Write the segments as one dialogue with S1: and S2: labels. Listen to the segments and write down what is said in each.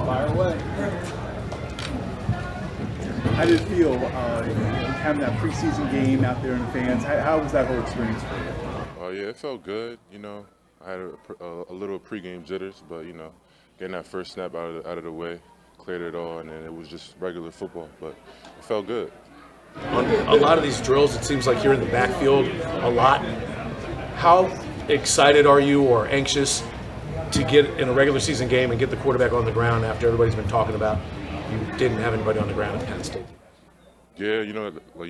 S1: Fire away. How did it feel having that preseason game out there in the fans? How was that whole experience for you?
S2: Oh yeah, it felt good. I had a little pregame jitters, but getting that first snap out of the way, cleared it all, and then it was just regular football. But it felt good.
S3: On a lot of these drills, it seems like you're in the backfield a lot. How excited are you or anxious to get in a regular season game and get the quarterback on the ground after everybody's been talking about you didn't have anybody on the ground at Penn State?
S2: Yeah,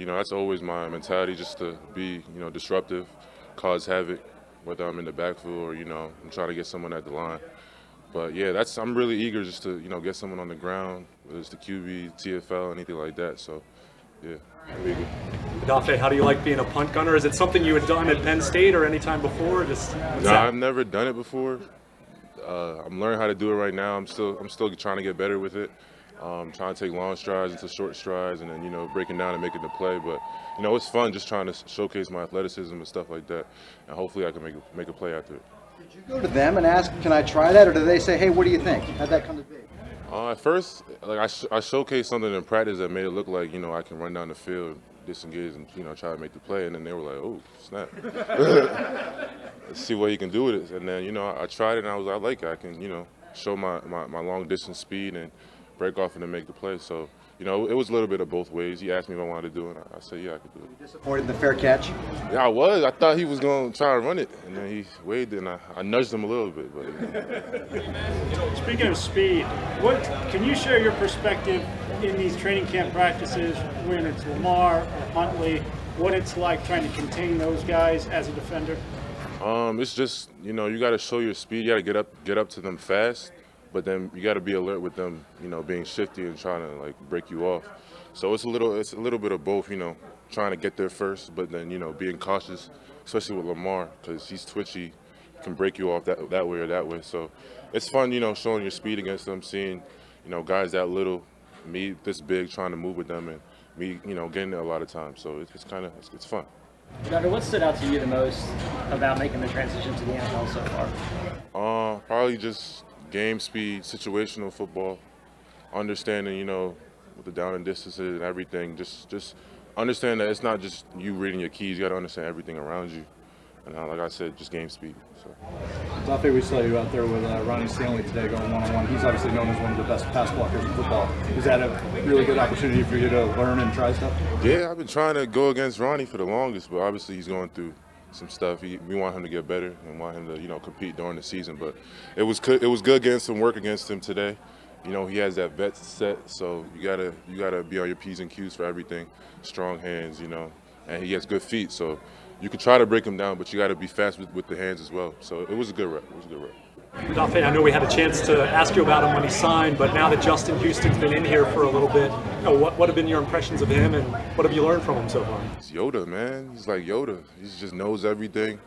S2: that's always my mentality, just to be disruptive, cause havoc, whether I'm in the backfield or I'm trying to get someone at the line. But yeah, I'm really eager just to get someone on the ground, whether it's the QB, TFL, anything like that. So yeah, I'm eager.
S3: Odafe, how do you like being a punt gunner? Is it something you had done at Penn State or any time before?
S2: No, I've never done it before. I'm learning how to do it right now. I'm still trying to get better with it. Trying to take long strides into short strides, and then breaking down and making the play. But it's fun just trying to showcase my athleticism and stuff like that, and hopefully I can make a play after it.
S4: Did you go to them and ask, "Can I try that," or did they say, "Hey, what do you think"? How'd that come to be?
S2: At first, I showcased something in practice that made it look like I can run down the field, disengage, and try to make the play. And then they were like, "Oh, snap! Let's see what you can do with it." And then I tried it, and I like it. I can show my long distance speed and break off and then make the play. So it was a little bit of both ways. He asked me if I wanted to do it, and I said yeah, I could do it.
S4: Disappointed in the fair catch?
S2: Yeah, I was. I thought he was going to try to run it, and then he waved it, and I nudged him a little bit. But
S5: Speaking of speed, what can you share your perspective in these training camp practices when it's Lamar or Huntley, what it's like trying to contain those guys as a defender?
S2: It's just you got to show your speed. You got to get up to them fast, but then you got to be alert with them, being shifty and trying to break you off. So it's a little bit of both, trying to get there first, but then being cautious, especially with Lamar because he's twitchy, can break you off that way or that way. So it's fun, showing your speed against them, seeing guys that little, me this big, trying to move with them, and me getting there a lot of times. So it's fun.
S6: Gunnar, what stood out to you the most about making the transition to the NFL so far?
S2: Probably just game speed, situational football, understanding, with the down and distances and everything. Just understand that it's not just you reading your keys. You got to understand everything around you. And like I said, just game speed. So.
S1: Odafe, we saw you out there with Ronnie Stanley today going one-on-one. He's obviously known as one of the best pass blockers in football. Is that a really good opportunity for you to learn and try stuff?
S2: Yeah, I've been trying to go against Ronnie for the longest, but obviously he's going through some stuff. We want him to get better and want him to compete during the season. But it was good getting some work against him today. He has that vet set, so you gotta be on your P's and Q's for everything. Strong hands, and he has good feet, so you can try to break him down, but you got to be fast with the hands as well. So it was a good rep.
S3: Odafe, I know we had a chance to ask you about him when he signed, but now that Justin Houston's been in here for a little bit, what have been your impressions of him, and what have you learned from him so far?
S2: He's Yoda, man. He's like Yoda. He just knows everything,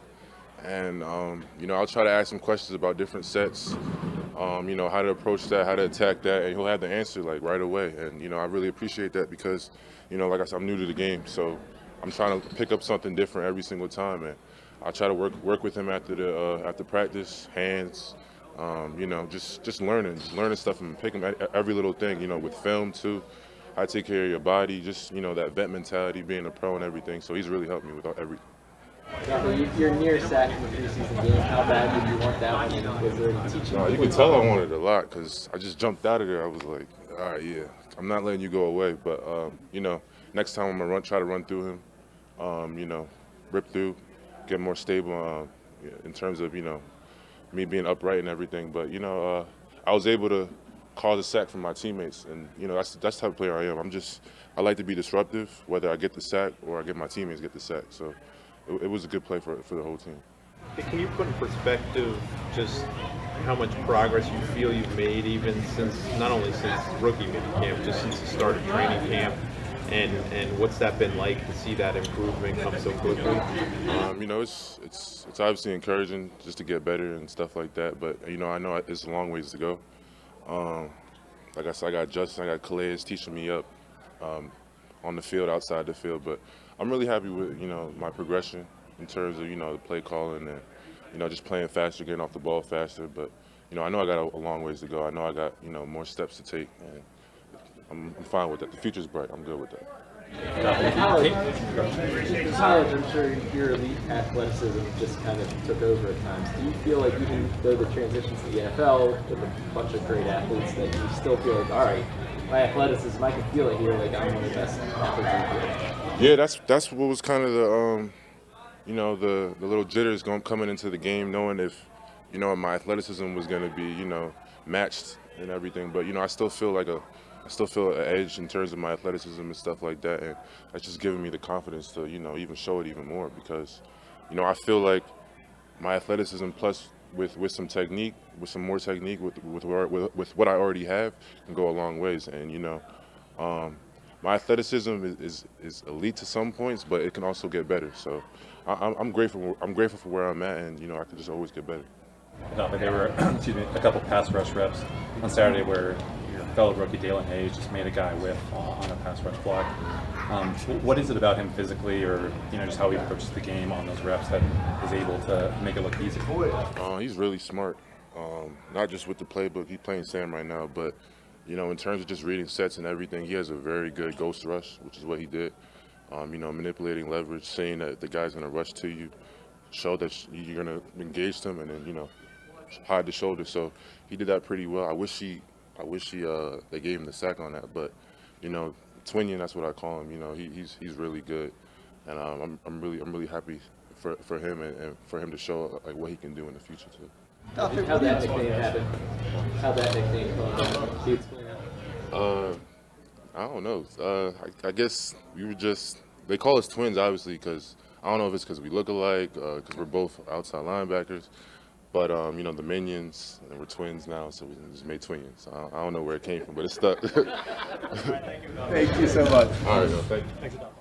S2: and I'll try to ask him questions about different sets. How to approach that, how to attack that, and he'll have the answer right away. And I really appreciate that because like I said, I'm new to the game, so I'm trying to pick up something different every single time, and I try to work with him after practice, hands, just learning stuff and picking every little thing, with film too. How to take care of your body, just that vet mentality, being a pro and everything. So he's really helped me with everything.
S6: You're near sack in the preseason game. How bad did you want that one? Was there any teaching?
S2: No, you can tell I wanted it a lot because I just jumped out of there. I was like, all right, yeah, I'm not letting you go away. But next time I'm gonna try to run through him, rip through, get more stable in terms of me being upright and everything. But I was able to cause a sack from my teammates, and that's the type of player I am. I like to be disruptive, whether I get the sack or I get my teammates get the sack. So it was a good play for the whole team.
S7: Can you put in perspective just how much progress you feel you've made, even not only since rookie minicamp, just since the start of training camp, and what's that been like to see that improvement come so quickly?
S2: It's obviously encouraging just to get better and stuff like that. But I know it's a long ways to go. Like I said, I got Justin, I got Calais teaching me up on the field, outside the field. But I'm really happy with my progression in terms of the play calling and just playing faster, getting off the ball faster. But I know I got a long ways to go. I know I got more steps to take, and I'm fine with that. The future's bright. I'm good with that.
S8: In college, I'm sure your elite athleticism just kind of took over at times. Do you feel like even though the transition to the NFL with a bunch of great athletes, that you still feel like, all right, my athleticism, I can feel it here, like I'm one of the best athletes in the field?
S2: Yeah, that's what was kind of the little jitters coming into the game, knowing if my athleticism was going to be matched and everything. But I still feel an edge in terms of my athleticism and stuff like that, and that's just giving me the confidence to even show it even more, because I feel like my athleticism plus with some technique, with some more technique, with what I already have, can go a long ways. And my athleticism is elite to some points, but it can also get better. So I'm grateful for where I'm at, and I can just always get better.
S9: But there were a couple pass rush reps on Saturday where your fellow rookie Dalen Hayes just made a guy whiff on a pass rush block. What is it about him physically, or just how he approaches the game on those reps, that is able to make it look easy?
S2: He's really smart, not just with the playbook. He's playing Sam right now, but in terms of just reading sets and everything, he has a very good ghost rush, which is what he did. Manipulating leverage, saying that the guy's going to rush to you, show that you're going to engage them, and then hide the shoulder. So he did that pretty well. I wish they gave him the sack on that, but Twinion, that's what I call him. He's really good, and I'm really happy for him and for him to show like what he can do in the future too.
S8: How that nickname happened? How that nickname can you explain that?
S2: I don't know. I guess they call us twins, obviously, because I don't know if it's because we look alike, because we're both outside linebackers. But, the Minions, and we're twins now, so we just made Twinions. I don't know where it came from, but it stuck.
S1: Thank you so much.
S2: All right, thank you.
S5: Thanks a lot.